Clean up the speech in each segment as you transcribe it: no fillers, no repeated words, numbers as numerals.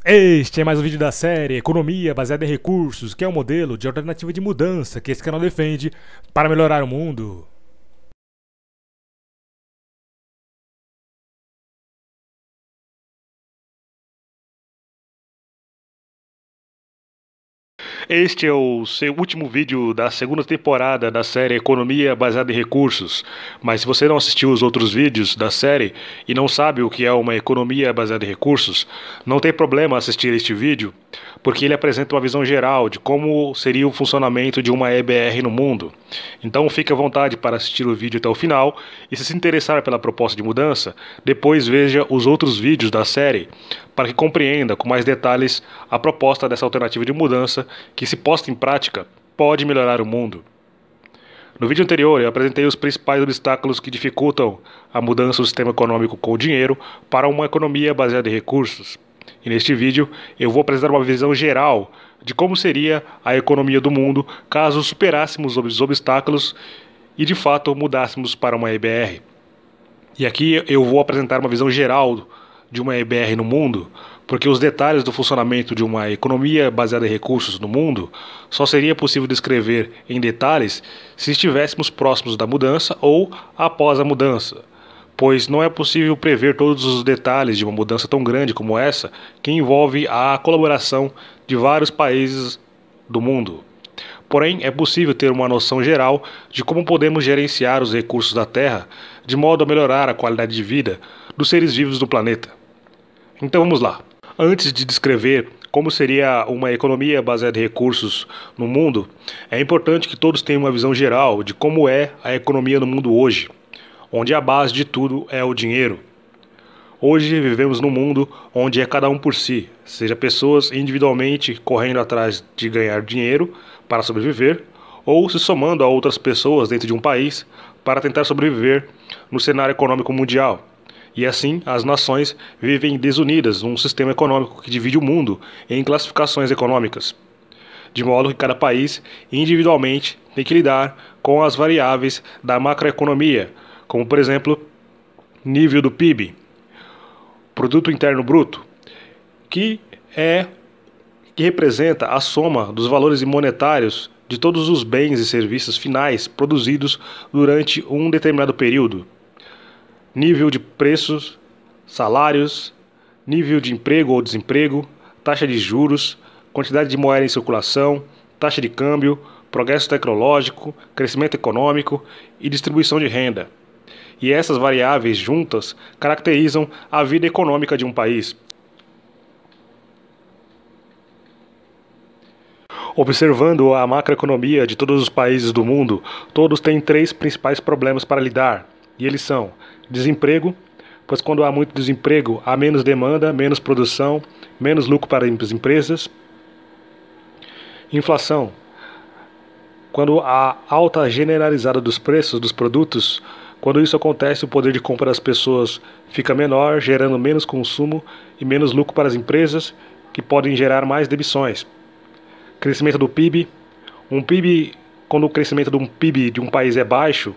Este é mais um vídeo da série Economia Baseada em Recursos, que é um modelo de alternativa de mudança que esse canal defende para melhorar o mundo. Este é o seu último vídeo da segunda temporada da série Economia Baseada em Recursos, mas se você não assistiu os outros vídeos da série e não sabe o que é uma economia baseada em recursos, não tem problema assistir este vídeo, porque ele apresenta uma visão geral de como seria o funcionamento de uma EBR no mundo. Então fique à vontade para assistir o vídeo até o final e, se interessar pela proposta de mudança, depois veja os outros vídeos da série para que compreenda com mais detalhes a proposta dessa alternativa de mudança que, se posta em prática, pode melhorar o mundo. No vídeo anterior eu apresentei os principais obstáculos que dificultam a mudança do sistema econômico com o dinheiro para uma economia baseada em recursos. E neste vídeo eu vou apresentar uma visão geral de como seria a economia do mundo caso superássemos os obstáculos e de fato mudássemos para uma EBR. E aqui eu vou apresentar uma visão geral de uma EBR no mundo, porque os detalhes do funcionamento de uma economia baseada em recursos no mundo só seria possível descrever em detalhes se estivéssemos próximos da mudança ou após a mudança, pois não é possível prever todos os detalhes de uma mudança tão grande como essa, que envolve a colaboração de vários países do mundo. Porém, é possível ter uma noção geral de como podemos gerenciar os recursos da Terra de modo a melhorar a qualidade de vida dos seres vivos do planeta. Então vamos lá. Antes de descrever como seria uma economia baseada em recursos no mundo, é importante que todos tenham uma visão geral de como é a economia no mundo hoje, onde a base de tudo é o dinheiro. Hoje vivemos num mundo onde é cada um por si, seja pessoas individualmente correndo atrás de ganhar dinheiro para sobreviver, ou se somando a outras pessoas dentro de um país para tentar sobreviver no cenário econômico mundial. E assim, as nações vivem desunidas num sistema econômico que divide o mundo em classificações econômicas, de modo que cada país individualmente tem que lidar com as variáveis da macroeconomia, como por exemplo, nível do PIB, Produto Interno Bruto, que representa a soma dos valores monetários de todos os bens e serviços finais produzidos durante um determinado período. Nível de preços, salários, nível de emprego ou desemprego, taxa de juros, quantidade de moeda em circulação, taxa de câmbio, progresso tecnológico, crescimento econômico e distribuição de renda. E essas variáveis juntas caracterizam a vida econômica de um país. Observando a macroeconomia de todos os países do mundo, todos têm três principais problemas para lidar, e eles são: desemprego, pois quando há muito desemprego, há menos demanda, menos produção, menos lucro para as empresas. Inflação, quando há alta generalizada dos preços dos produtos, quando isso acontece, o poder de compra das pessoas fica menor, gerando menos consumo e menos lucro para as empresas, que podem gerar mais demissões. Crescimento do PIB, quando o crescimento de um PIB de um país é baixo,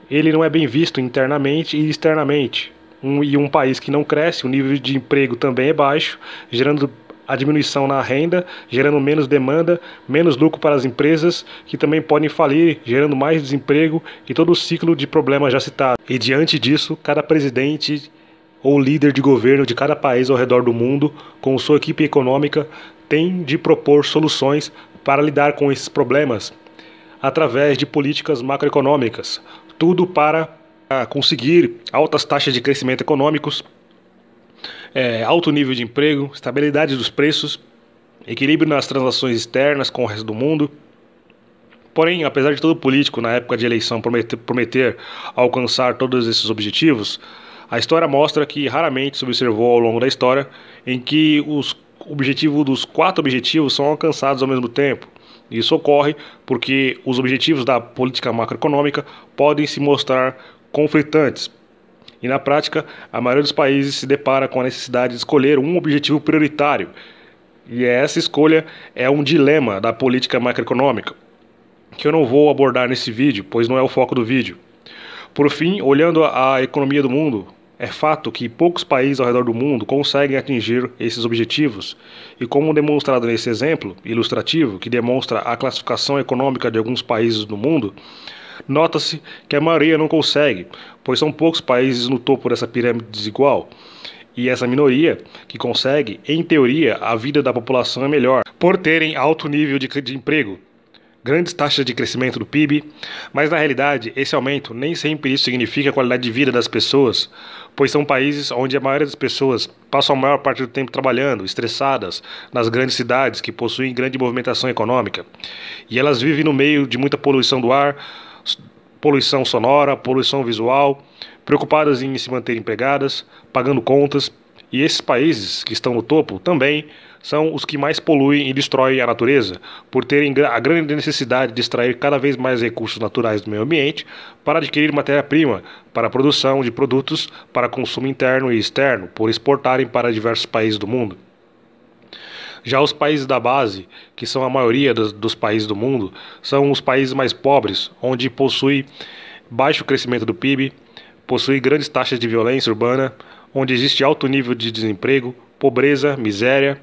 ele não é bem visto internamente e externamente. Um país que não cresce, o nível de emprego também é baixo, gerando a diminuição na renda, gerando menos demanda, menos lucro para as empresas, que também podem falir, gerando mais desemprego e todo o ciclo de problemas já citado. E diante disso, cada presidente ou líder de governo de cada país ao redor do mundo, com sua equipe econômica, tem de propor soluções para lidar com esses problemas através de políticas macroeconômicas. Tudo para conseguir altas taxas de crescimento econômicos, alto nível de emprego, estabilidade dos preços, equilíbrio nas transações externas com o resto do mundo. Porém, apesar de todo político na época de eleição prometer alcançar todos esses objetivos, a história mostra que raramente se observou ao longo da história em que os quatro objetivos são alcançados ao mesmo tempo. Isso ocorre porque os objetivos da política macroeconômica podem se mostrar conflitantes. E na prática, a maioria dos países se depara com a necessidade de escolher um objetivo prioritário. E essa escolha é um dilema da política macroeconômica, que eu não vou abordar nesse vídeo, pois não é o foco do vídeo. Por fim, olhando a economia do mundo, É fato que poucos países ao redor do mundo conseguem atingir esses objetivos, e como demonstrado nesse exemplo ilustrativo, que demonstra a classificação econômica de alguns países do mundo, nota-se que a maioria não consegue, pois são poucos países no topo dessa pirâmide desigual. E essa minoria que consegue, em teoria, a vida da população é melhor, por terem alto nível de emprego, grandes taxas de crescimento do PIB, mas na realidade esse aumento nem sempre isso significa a qualidade de vida das pessoas, pois são países onde a maioria das pessoas passam a maior parte do tempo trabalhando, estressadas, nas grandes cidades que possuem grande movimentação econômica, e elas vivem no meio de muita poluição do ar, poluição sonora, poluição visual, preocupadas em se manter empregadas, pagando contas, e esses países que estão no topo também são os que mais poluem e destroem a natureza, por terem a grande necessidade de extrair cada vez mais recursos naturais do meio ambiente para adquirir matéria-prima para a produção de produtos para consumo interno e externo, por exportarem para diversos países do mundo. Já os países da base, que são a maioria dos países do mundo, são os países mais pobres, onde possui baixo crescimento do PIB, possui grandes taxas de violência urbana, onde existe alto nível de desemprego, pobreza, miséria.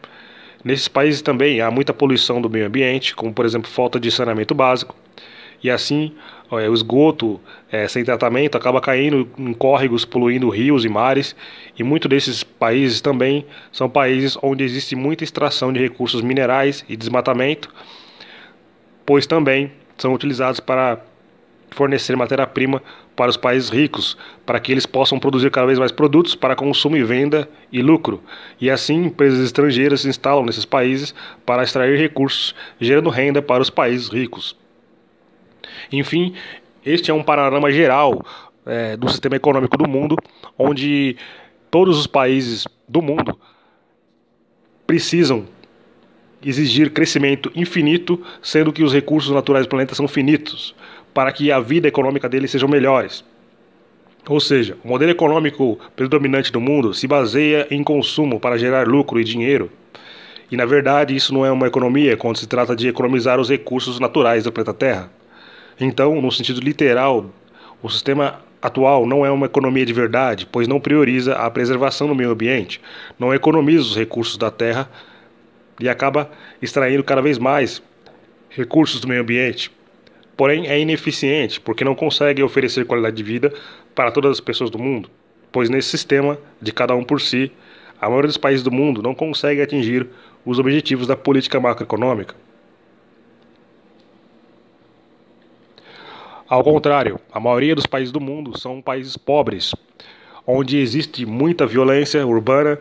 Nesses países também há muita poluição do meio ambiente, como por exemplo falta de saneamento básico, e assim o esgoto sem tratamento acaba caindo em córregos, poluindo rios e mares, e muitos desses países também são países onde existe muita extração de recursos minerais e desmatamento, pois também são utilizados para fornecer matéria-prima para os países ricos, para que eles possam produzir cada vez mais produtos para consumo e venda e lucro. E assim, empresas estrangeiras se instalam nesses países para extrair recursos, gerando renda para os países ricos. Enfim, este é um panorama geral do sistema econômico do mundo, onde todos os países do mundo precisam exigir crescimento infinito, sendo que os recursos naturais do planeta são finitos, para que a vida econômica deles sejam melhores. Ou seja, o modelo econômico predominante do mundo se baseia em consumo para gerar lucro e dinheiro. E na verdade isso não é uma economia quando se trata de economizar os recursos naturais do planeta Terra. Então, no sentido literal, o sistema atual não é uma economia de verdade, pois não prioriza a preservação do meio ambiente, não economiza os recursos da Terra e acaba extraindo cada vez mais recursos do meio ambiente. Porém, é ineficiente, porque não consegue oferecer qualidade de vida para todas as pessoas do mundo, pois nesse sistema, de cada um por si, a maioria dos países do mundo não consegue atingir os objetivos da política macroeconômica. Ao contrário, a maioria dos países do mundo são países pobres, onde existe muita violência urbana,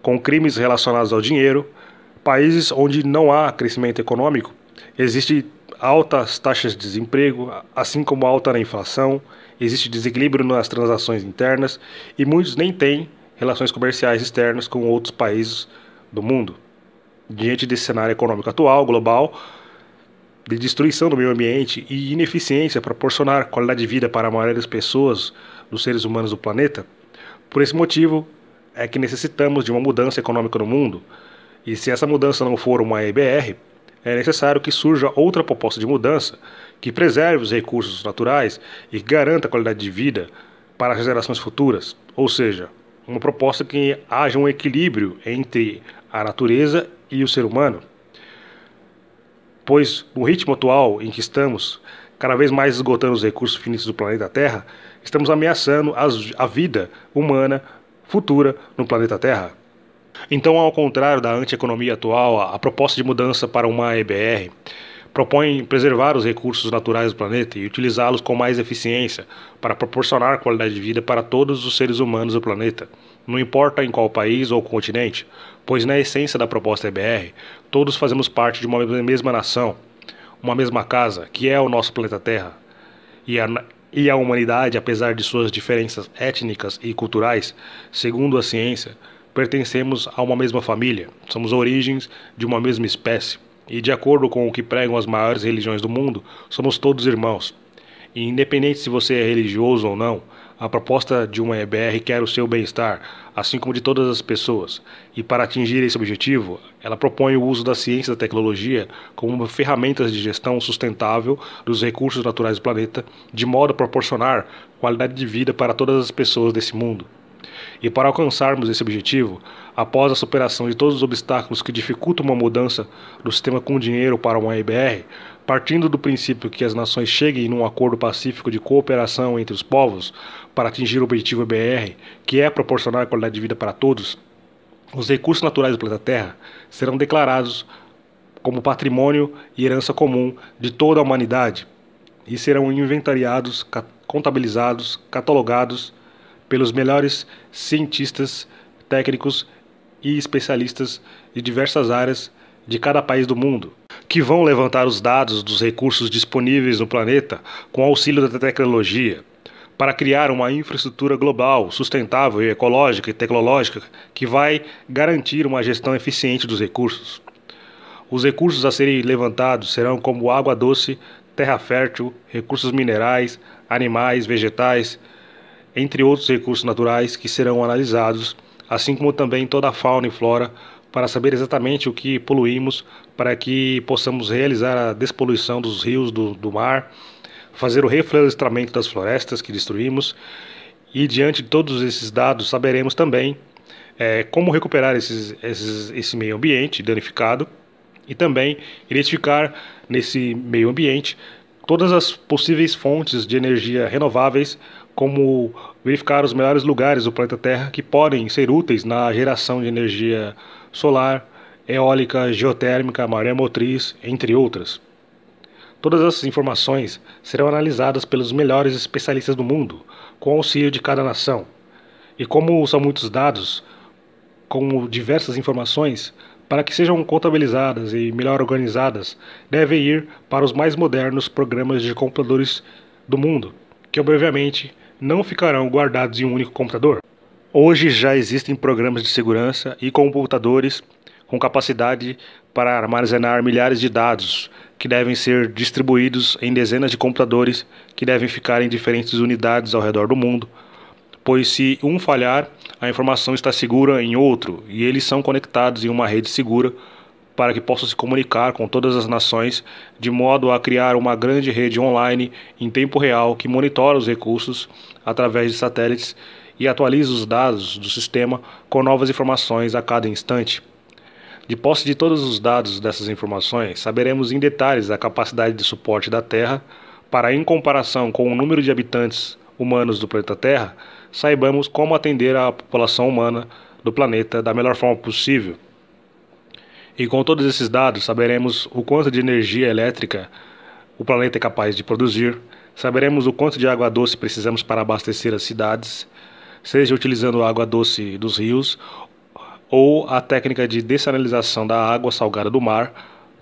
com crimes relacionados ao dinheiro, países onde não há crescimento econômico, existe altas taxas de desemprego, assim como alta na inflação, existe desequilíbrio nas transações internas e muitos nem têm relações comerciais externas com outros países do mundo. Diante desse cenário econômico atual, global, de destruição do meio ambiente e ineficiência para proporcionar qualidade de vida para a maioria das pessoas, dos seres humanos do planeta, por esse motivo é que necessitamos de uma mudança econômica no mundo, e se essa mudança não for uma EBR, é necessário que surja outra proposta de mudança que preserve os recursos naturais e que garanta a qualidade de vida para as gerações futuras, ou seja, uma proposta que haja um equilíbrio entre a natureza e o ser humano. Pois, no ritmo atual em que estamos, cada vez mais esgotando os recursos finitos do planeta Terra, estamos ameaçando a vida humana futura no planeta Terra. Então, ao contrário da antieconomia atual, a proposta de mudança para uma EBR propõe preservar os recursos naturais do planeta e utilizá-los com mais eficiência para proporcionar qualidade de vida para todos os seres humanos do planeta, não importa em qual país ou continente, pois na essência da proposta EBR, todos fazemos parte de uma mesma nação, uma mesma casa, que é o nosso planeta Terra. E a humanidade, apesar de suas diferenças étnicas e culturais, segundo a ciência, pertencemos a uma mesma família, somos origens de uma mesma espécie, e de acordo com o que pregam as maiores religiões do mundo, somos todos irmãos. E independente se você é religioso ou não, a proposta de uma EBR quer o seu bem-estar, assim como de todas as pessoas, e para atingir esse objetivo, ela propõe o uso da ciência e da tecnologia como ferramentas de gestão sustentável dos recursos naturais do planeta, de modo a proporcionar qualidade de vida para todas as pessoas desse mundo. E para alcançarmos esse objetivo, após a superação de todos os obstáculos que dificultam uma mudança do sistema com dinheiro para uma EBR, partindo do princípio que as nações cheguem num acordo pacífico de cooperação entre os povos para atingir o objetivo EBR, que é proporcionar qualidade de vida para todos, os recursos naturais do planeta Terra serão declarados como patrimônio e herança comum de toda a humanidade e serão inventariados, contabilizados, catalogados pelos melhores cientistas, técnicos e especialistas de diversas áreas de cada país do mundo, que vão levantar os dados dos recursos disponíveis no planeta com auxílio da tecnologia, para criar uma infraestrutura global, sustentável, ecológica e tecnológica que vai garantir uma gestão eficiente dos recursos. Os recursos a serem levantados serão como água doce, terra fértil, recursos minerais, animais, vegetais, entre outros recursos naturais que serão analisados, assim como também toda a fauna e flora, para saber exatamente o que poluímos, para que possamos realizar a despoluição dos rios, do mar, fazer o reflorestamento das florestas que destruímos, e diante de todos esses dados saberemos também como recuperar esse meio ambiente danificado e também identificar nesse meio ambiente todas as possíveis fontes de energia renováveis, como verificar os melhores lugares do planeta Terra que podem ser úteis na geração de energia solar, eólica, geotérmica, maré motriz, entre outras. Todas essas informações serão analisadas pelos melhores especialistas do mundo, com auxílio de cada nação. E como são muitos dados, com diversas informações, para que sejam contabilizadas e melhor organizadas, devem ir para os mais modernos programas de computadores do mundo, que obviamente não ficarão guardados em um único computador. Hoje já existem programas de segurança e computadores com capacidade para armazenar milhares de dados, que devem ser distribuídos em dezenas de computadores que devem ficar em diferentes unidades ao redor do mundo, pois se um falhar, a informação está segura em outro e eles são conectados em uma rede segura para que possam se comunicar com todas as nações, de modo a criar uma grande rede online em tempo real que monitora os recursos através de satélites e atualiza os dados do sistema com novas informações a cada instante. De posse de todos os dados dessas informações, saberemos em detalhes a capacidade de suporte da Terra para, em comparação com o número de habitantes humanos do planeta Terra, saibamos como atender a população humana do planeta da melhor forma possível. E com todos esses dados, saberemos o quanto de energia elétrica o planeta é capaz de produzir, saberemos o quanto de água doce precisamos para abastecer as cidades, seja utilizando a água doce dos rios ou a técnica de dessalinização da água salgada do mar,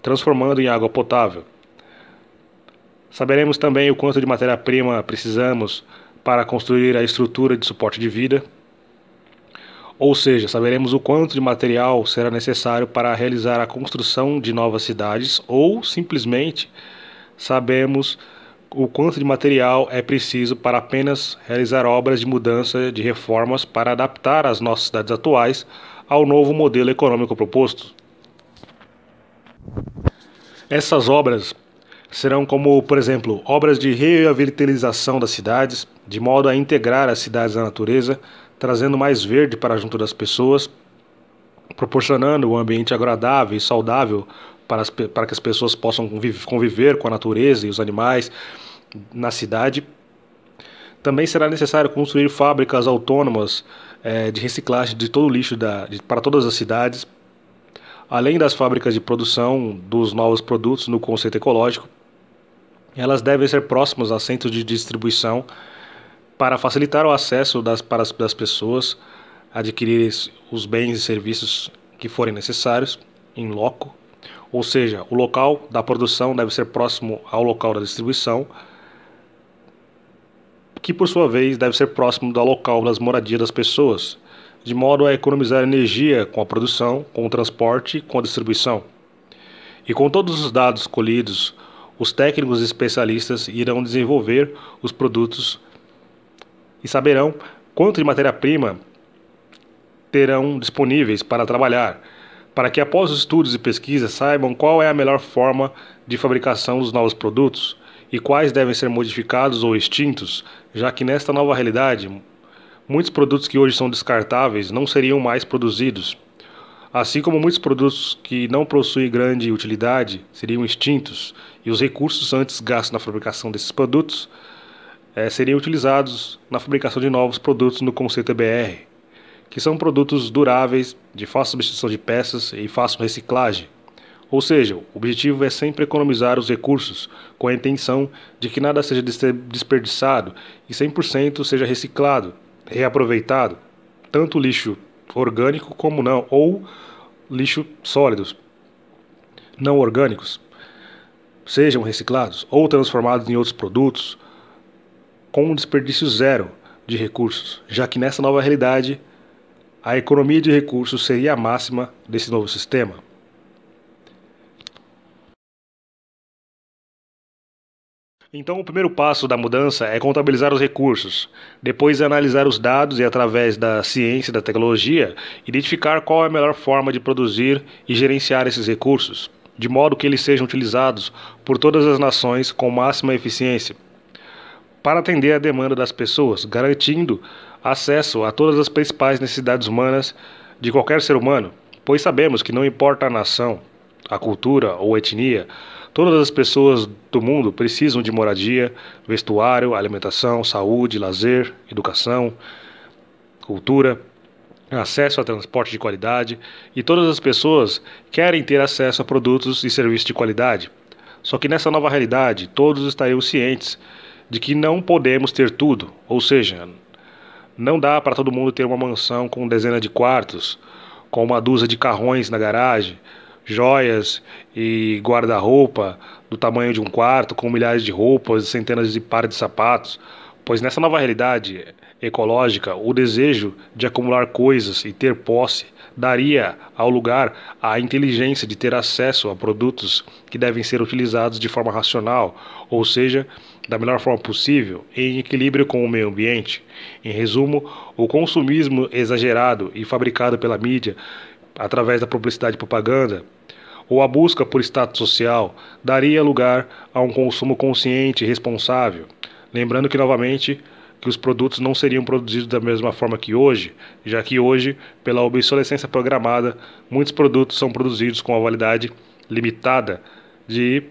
transformando em água potável. Saberemos também o quanto de matéria-prima precisamos para construir a estrutura de suporte de vida, ou seja, saberemos o quanto de material será necessário para realizar a construção de novas cidades, ou simplesmente sabemos o quanto de material é preciso para apenas realizar obras de mudança, de reformas para adaptar as nossas cidades atuais ao novo modelo econômico proposto. Essas obras serão como, por exemplo, obras de revitalização das cidades, de modo a integrar as cidades à natureza, trazendo mais verde para junto das pessoas, proporcionando um ambiente agradável e saudável para que as pessoas possam conviver com a natureza e os animais na cidade. Também será necessário construir fábricas autônomas de reciclagem de todo o lixo para todas as cidades, além das fábricas de produção dos novos produtos no conceito ecológico. Elas devem ser próximas a centros de distribuição para facilitar o acesso das pessoas a adquirir os bens e serviços que forem necessários em loco, ou seja, o local da produção deve ser próximo ao local da distribuição, que por sua vez deve ser próximo do local das moradias das pessoas, de modo a economizar energia com a produção, com o transporte e com a distribuição. E com todos os dados colhidos, os técnicos e especialistas irão desenvolver os produtos e saberão quanto de matéria-prima terão disponíveis para trabalhar, para que após os estudos e pesquisas saibam qual é a melhor forma de fabricação dos novos produtos e quais devem ser modificados ou extintos, já que nesta nova realidade muitos produtos que hoje são descartáveis não seriam mais produzidos, assim como muitos produtos que não possuem grande utilidade seriam extintos, e os recursos antes gastos na fabricação desses produtos seriam utilizados na fabricação de novos produtos no conceito EBR, que são produtos duráveis, de fácil substituição de peças e fácil reciclagem. Ou seja, o objetivo é sempre economizar os recursos, com a intenção de que nada seja desperdiçado e 100% seja reciclado, reaproveitado, tanto lixo orgânico como não, ou lixo sólidos, não orgânicos, sejam reciclados ou transformados em outros produtos, com um desperdício zero de recursos, já que nessa nova realidade a economia de recursos seria a máxima desse novo sistema. Então, o primeiro passo da mudança é contabilizar os recursos, depois analisar os dados e, através da ciência e da tecnologia, identificar qual é a melhor forma de produzir e gerenciar esses recursos, de modo que eles sejam utilizados por todas as nações com máxima eficiência, para atender à demanda das pessoas, garantindo acesso a todas as principais necessidades humanas de qualquer ser humano, pois sabemos que não importa a nação, a cultura ou etnia, todas as pessoas do mundo precisam de moradia, vestuário, alimentação, saúde, lazer, educação, cultura, acesso a transporte de qualidade, e todas as pessoas querem ter acesso a produtos e serviços de qualidade. Só que nessa nova realidade, todos estariam cientes de que não podemos ter tudo, ou seja, não dá para todo mundo ter uma mansão com dezenas de quartos, com uma dúzia de carrões na garagem, joias e guarda-roupa do tamanho de um quarto, com milhares de roupas e centenas de pares de sapatos, pois nessa nova realidade ecológica, o desejo de acumular coisas e ter posse daria ao lugar a inteligência de ter acesso a produtos que devem ser utilizados de forma racional, ou seja, da melhor forma possível, em equilíbrio com o meio ambiente. Em resumo, o consumismo exagerado e fabricado pela mídia, através da publicidade e propaganda, ou a busca por status social, daria lugar a um consumo consciente e responsável. Lembrando que, novamente, que os produtos não seriam produzidos da mesma forma que hoje, já que hoje, pela obsolescência programada, muitos produtos são produzidos com a validade limitada de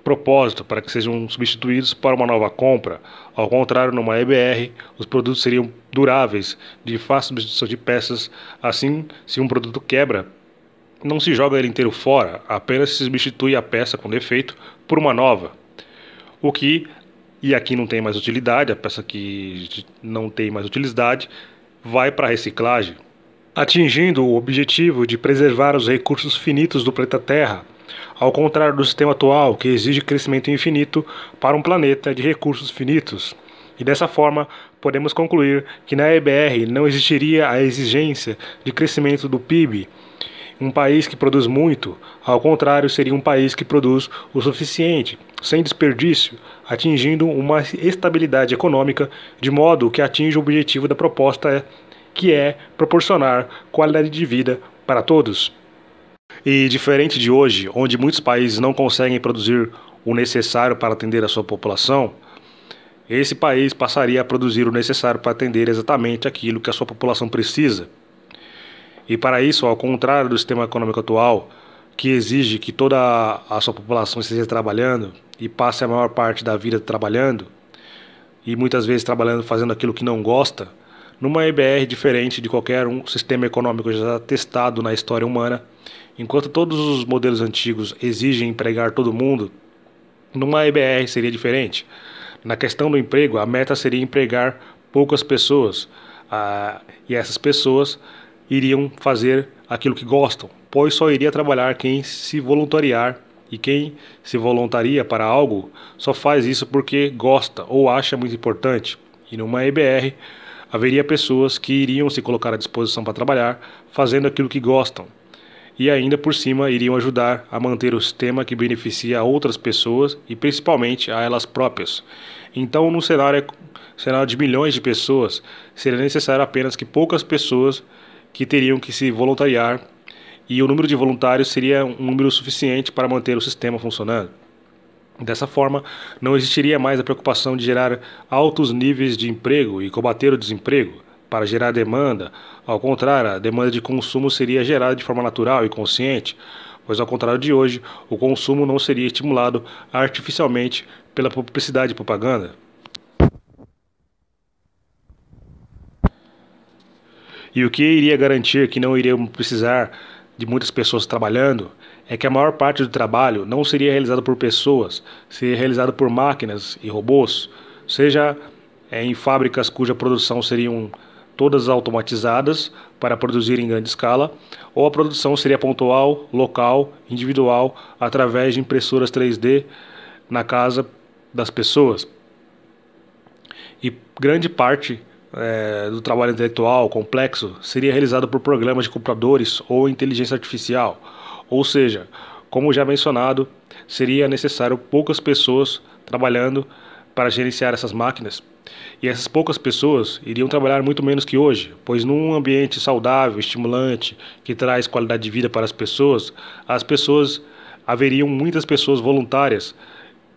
propósito para que sejam substituídos para uma nova compra. Ao contrário, numa EBR, os produtos seriam duráveis, de fácil substituição de peças. Assim, se um produto quebra, não se joga ele inteiro fora, apenas se substitui a peça com defeito por uma nova. O que, e aqui não tem mais utilidade, a peça que não tem mais utilidade, vai para a reciclagem, atingindo o objetivo de preservar os recursos finitos do planeta Terra, ao contrário do sistema atual, que exige crescimento infinito para um planeta de recursos finitos. E dessa forma, podemos concluir que na EBR não existiria a exigência de crescimento do PIB. Um país que produz muito, ao contrário, seria um país que produz o suficiente, sem desperdício, atingindo uma estabilidade econômica, de modo que atinja o objetivo da proposta, que é proporcionar qualidade de vida para todos. E diferente de hoje, onde muitos países não conseguem produzir o necessário para atender a sua população, esse país passaria a produzir o necessário para atender exatamente aquilo que a sua população precisa. E para isso, ao contrário do sistema econômico atual, que exige que toda a sua população esteja trabalhando e passe a maior parte da vida trabalhando, e muitas vezes trabalhando fazendo aquilo que não gosta, numa EBR diferente de qualquer sistema econômico já testado na história humana, enquanto todos os modelos antigos exigem empregar todo mundo, numa EBR seria diferente. Na questão do emprego, a meta seria empregar poucas pessoas, e essas pessoas iriam fazer aquilo que gostam, pois só iria trabalhar quem se voluntariar, e quem se voluntaria para algo só faz isso porque gosta ou acha muito importante. E numa EBR haveria pessoas que iriam se colocar à disposição para trabalhar, fazendo aquilo que gostam, e ainda por cima iriam ajudar a manter o sistema que beneficia a outras pessoas e principalmente a elas próprias. Então, no cenário de milhões de pessoas, seria necessário apenas que poucas pessoas que teriam que se voluntariar, e o número de voluntários seria um número suficiente para manter o sistema funcionando. Dessa forma, não existiria mais a preocupação de gerar altos níveis de emprego e combater o desemprego, para gerar demanda. Ao contrário, a demanda de consumo seria gerada de forma natural e consciente, pois ao contrário de hoje, o consumo não seria estimulado artificialmente pela publicidade e propaganda. E o que iria garantir que não iríamos precisar de muitas pessoas trabalhando é que a maior parte do trabalho não seria realizado por pessoas, seria realizado por máquinas e robôs, seja em fábricas cuja produção seriam todas automatizadas para produzir em grande escala, ou a produção seria pontual, local, individual, através de impressoras 3D na casa das pessoas. E grande parte do trabalho intelectual complexo seria realizado por programas de computadores ou inteligência artificial. Ou seja, como já mencionado, seria necessário poucas pessoas trabalhando para gerenciar essas máquinas. E essas poucas pessoas iriam trabalhar muito menos que hoje, pois num ambiente saudável, estimulante, que traz qualidade de vida para as pessoas haveriam muitas pessoas voluntárias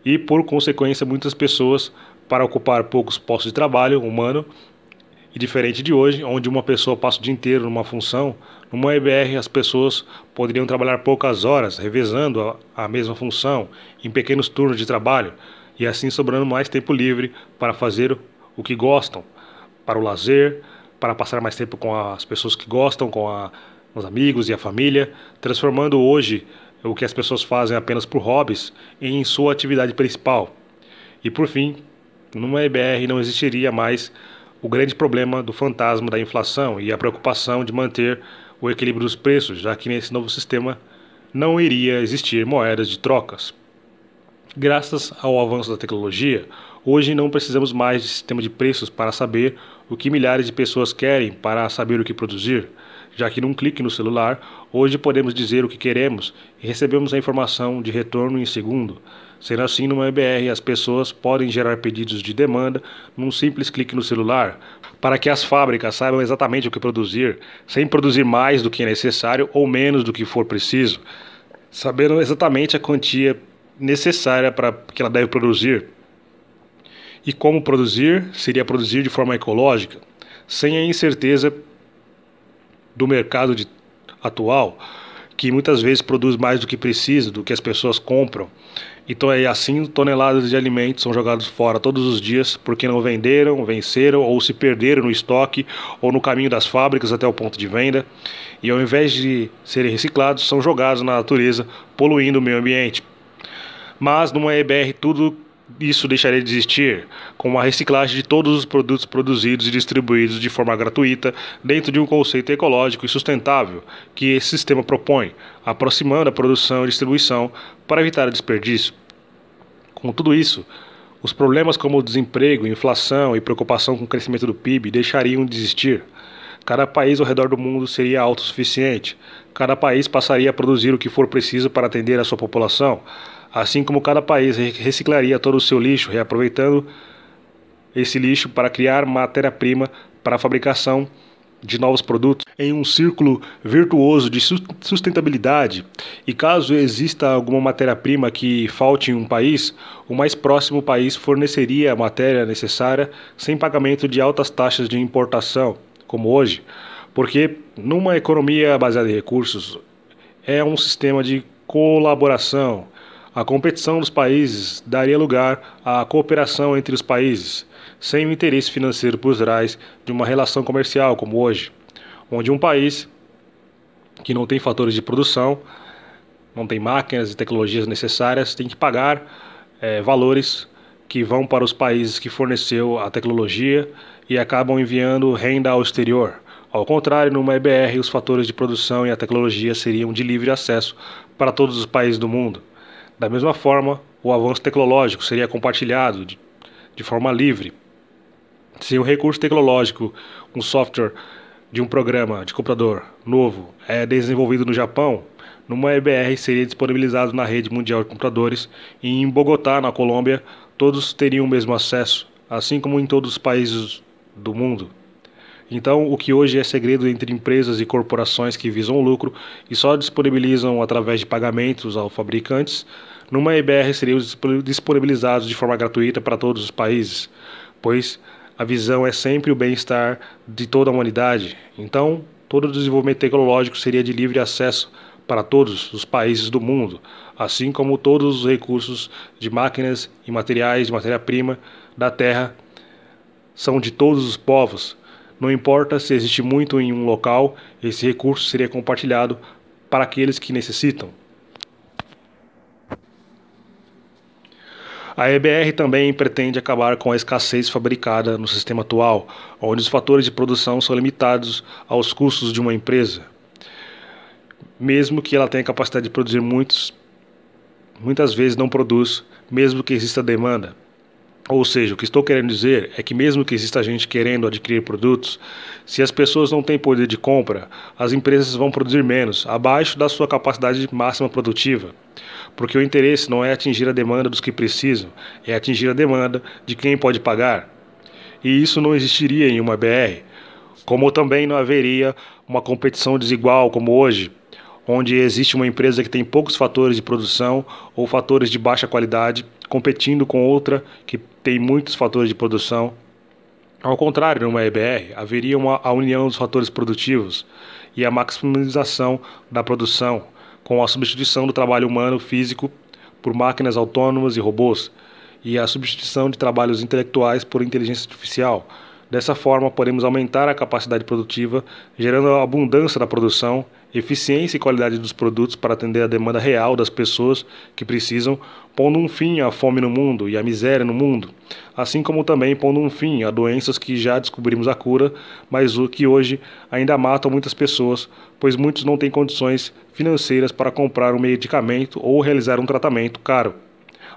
e, por consequência, muitas pessoas para ocupar poucos postos de trabalho humano. E diferente de hoje, onde uma pessoa passa o dia inteiro numa função, numa EBR as pessoas poderiam trabalhar poucas horas, revezando a mesma função, em pequenos turnos de trabalho, e assim sobrando mais tempo livre para fazer o que gostam, para o lazer, para passar mais tempo com as pessoas que gostam, os amigos e a família, transformando hoje o que as pessoas fazem apenas por hobbies em sua atividade principal. E por fim, numa EBR não existiria mais o grande problema do fantasma da inflação e a preocupação de manter o equilíbrio dos preços, já que nesse novo sistema não iria existir moedas de trocas. Graças ao avanço da tecnologia, hoje não precisamos mais de sistema de preços para saber o que milhares de pessoas querem para saber o que produzir, já que num clique no celular, hoje podemos dizer o que queremos e recebemos a informação de retorno em segundo. Sendo assim, numa EBR, as pessoas podem gerar pedidos de demanda num simples clique no celular, para que as fábricas saibam exatamente o que produzir, sem produzir mais do que é necessário ou menos do que for preciso, sabendo exatamente a quantia necessária para que ela deve produzir. E como produzir? Seria produzir de forma ecológica, sem a incerteza do mercado atual, que muitas vezes produz mais do que precisa, do que as pessoas compram. Então é assim, toneladas de alimentos são jogados fora todos os dias porque não venderam, venceram ou se perderam no estoque ou no caminho das fábricas até o ponto de venda. E ao invés de serem reciclados, são jogados na natureza, poluindo o meio ambiente. Mas numa EBR tudo isso deixaria de existir, com a reciclagem de todos os produtos produzidos e distribuídos de forma gratuita dentro de um conceito ecológico e sustentável que esse sistema propõe, aproximando a produção e distribuição para evitar o desperdício. Com tudo isso, os problemas como o desemprego, inflação e preocupação com o crescimento do PIB deixariam de existir. Cada país ao redor do mundo seria autossuficiente. Cada país passaria a produzir o que for preciso para atender a sua população, assim como cada país reciclaria todo o seu lixo, reaproveitando esse lixo para criar matéria-prima para a fabricação de novos produtos em um círculo virtuoso de sustentabilidade. E caso exista alguma matéria-prima que falte em um país, o mais próximo país forneceria a matéria necessária sem pagamento de altas taxas de importação, como hoje, porque numa economia baseada em recursos é um sistema de colaboração. A competição dos países daria lugar à cooperação entre os países, sem o interesse financeiro por trás de uma relação comercial como hoje, onde um país que não tem fatores de produção, não tem máquinas e tecnologias necessárias, tem que pagar valores que vão para os países que forneceu a tecnologia e acabam enviando renda ao exterior. Ao contrário, numa EBR, os fatores de produção e a tecnologia seriam de livre acesso para todos os países do mundo. Da mesma forma, o avanço tecnológico seria compartilhado de forma livre. Se um recurso tecnológico, um software de um programa de computador novo é desenvolvido no Japão, numa EBR seria disponibilizado na rede mundial de computadores e em Bogotá, na Colômbia, todos teriam o mesmo acesso, assim como em todos os países do mundo. Então, o que hoje é segredo entre empresas e corporações que visam o lucro e só disponibilizam através de pagamentos aos fabricantes, numa EBR seriam disponibilizados de forma gratuita para todos os países, pois a visão é sempre o bem-estar de toda a humanidade. Então, todo o desenvolvimento tecnológico seria de livre acesso para todos os países do mundo, assim como todos os recursos de máquinas e materiais, de matéria-prima da Terra são de todos os povos. Não importa se existe muito em um local, esse recurso seria compartilhado para aqueles que necessitam. A EBR também pretende acabar com a escassez fabricada no sistema atual, onde os fatores de produção são limitados aos custos de uma empresa. Mesmo que ela tenha capacidade de produzir muitas vezes não produz, mesmo que exista demanda. Ou seja, o que estou querendo dizer é que mesmo que exista gente querendo adquirir produtos, se as pessoas não têm poder de compra, as empresas vão produzir menos, abaixo da sua capacidade máxima produtiva. Porque o interesse não é atingir a demanda dos que precisam, é atingir a demanda de quem pode pagar. E isso não existiria em uma BR, como também não haveria uma competição desigual como hoje, onde existe uma empresa que tem poucos fatores de produção ou fatores de baixa qualidade competindo com outra que tem muitos fatores de produção. Ao contrário, numa EBR, haveria a união dos fatores produtivos e a maximização da produção, com a substituição do trabalho humano físico por máquinas autônomas e robôs, e a substituição de trabalhos intelectuais por inteligência artificial. Dessa forma, podemos aumentar a capacidade produtiva, gerando a abundância da produção, eficiência e qualidade dos produtos para atender a demanda real das pessoas que precisam, pondo um fim à fome no mundo e à miséria no mundo, assim como também pondo um fim a doenças que já descobrimos a cura, mas que hoje ainda matam muitas pessoas, pois muitos não têm condições financeiras para comprar um medicamento ou realizar um tratamento caro.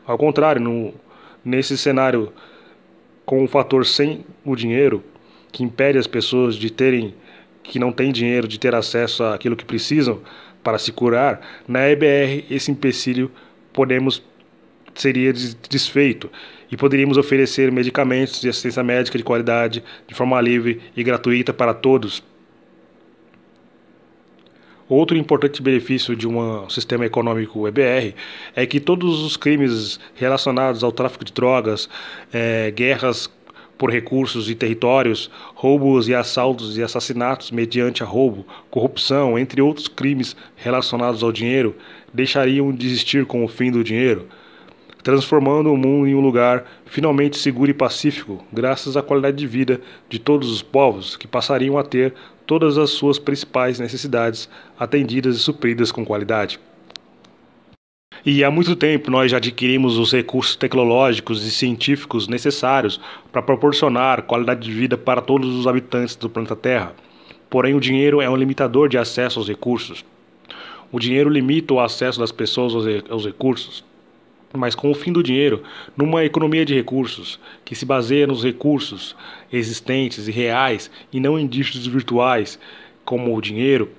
Ao contrário, nesse cenário com o fator sem o dinheiro, que impede as pessoas que não têm dinheiro de ter acesso àquilo que precisam para se curar, na EBR esse empecilho seria desfeito e poderíamos oferecer medicamentos e assistência médica de qualidade de forma livre e gratuita para todos. Outro importante benefício de um sistema econômico EBR é que todos os crimes relacionados ao tráfico de drogas, guerras por recursos e territórios, roubos e assaltos e assassinatos mediante roubo, corrupção, entre outros crimes relacionados ao dinheiro, deixariam de existir com o fim do dinheiro, transformando o mundo em um lugar finalmente seguro e pacífico, graças à qualidade de vida de todos os povos, que passariam a ter todas as suas principais necessidades atendidas e supridas com qualidade. E há muito tempo nós já adquirimos os recursos tecnológicos e científicos necessários para proporcionar qualidade de vida para todos os habitantes do planeta Terra. Porém, o dinheiro é um limitador de acesso aos recursos. O dinheiro limita o acesso das pessoas aos recursos. Mas com o fim do dinheiro, numa economia de recursos, que se baseia nos recursos existentes e reais e não em dígitos virtuais, como o dinheiro,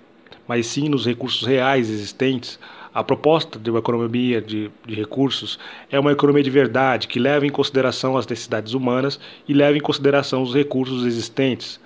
mas sim nos recursos reais existentes, a proposta de uma economia de recursos é uma economia de verdade, que leva em consideração as necessidades humanas e leva em consideração os recursos existentes.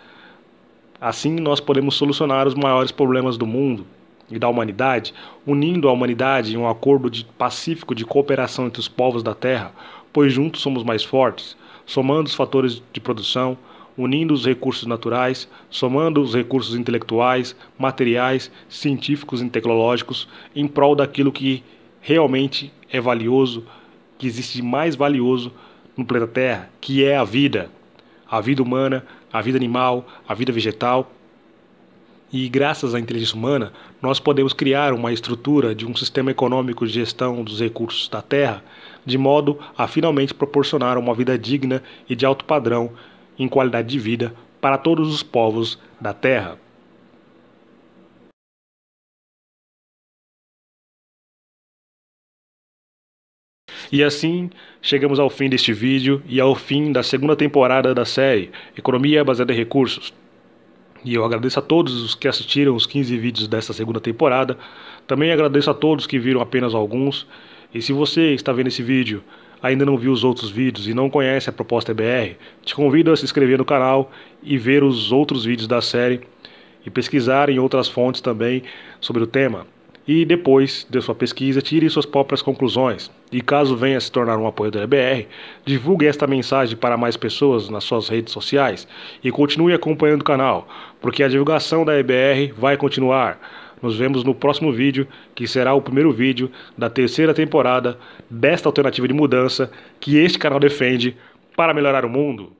Assim, nós podemos solucionar os maiores problemas do mundo e da humanidade, unindo a humanidade em um acordo pacífico de cooperação entre os povos da Terra, pois juntos somos mais fortes, somando os fatores de produção, unindo os recursos naturais, somando os recursos intelectuais, materiais, científicos e tecnológicos, em prol daquilo que realmente é valioso, que existe de mais valioso no planeta Terra, que é a vida humana, a vida animal, a vida vegetal. E graças à inteligência humana, nós podemos criar uma estrutura de um sistema econômico de gestão dos recursos da Terra, de modo a finalmente proporcionar uma vida digna e de alto padrão em qualidade de vida para todos os povos da Terra. E assim, chegamos ao fim deste vídeo e ao fim da segunda temporada da série Economia Baseada em Recursos. E eu agradeço a todos os que assistiram os 15 vídeos dessa segunda temporada. Também agradeço a todos que viram apenas alguns. E se você está vendo esse vídeo, ainda não viu os outros vídeos e não conhece a proposta EBR, te convido a se inscrever no canal e ver os outros vídeos da série e pesquisar em outras fontes também sobre o tema. e depois de sua pesquisa tire suas próprias conclusões. E caso venha se tornar um apoiador da EBR, divulgue esta mensagem para mais pessoas nas suas redes sociais e continue acompanhando o canal, porque a divulgação da EBR vai continuar. Nos vemos no próximo vídeo, que será o primeiro vídeo da terceira temporada desta alternativa de mudança que este canal defende para melhorar o mundo.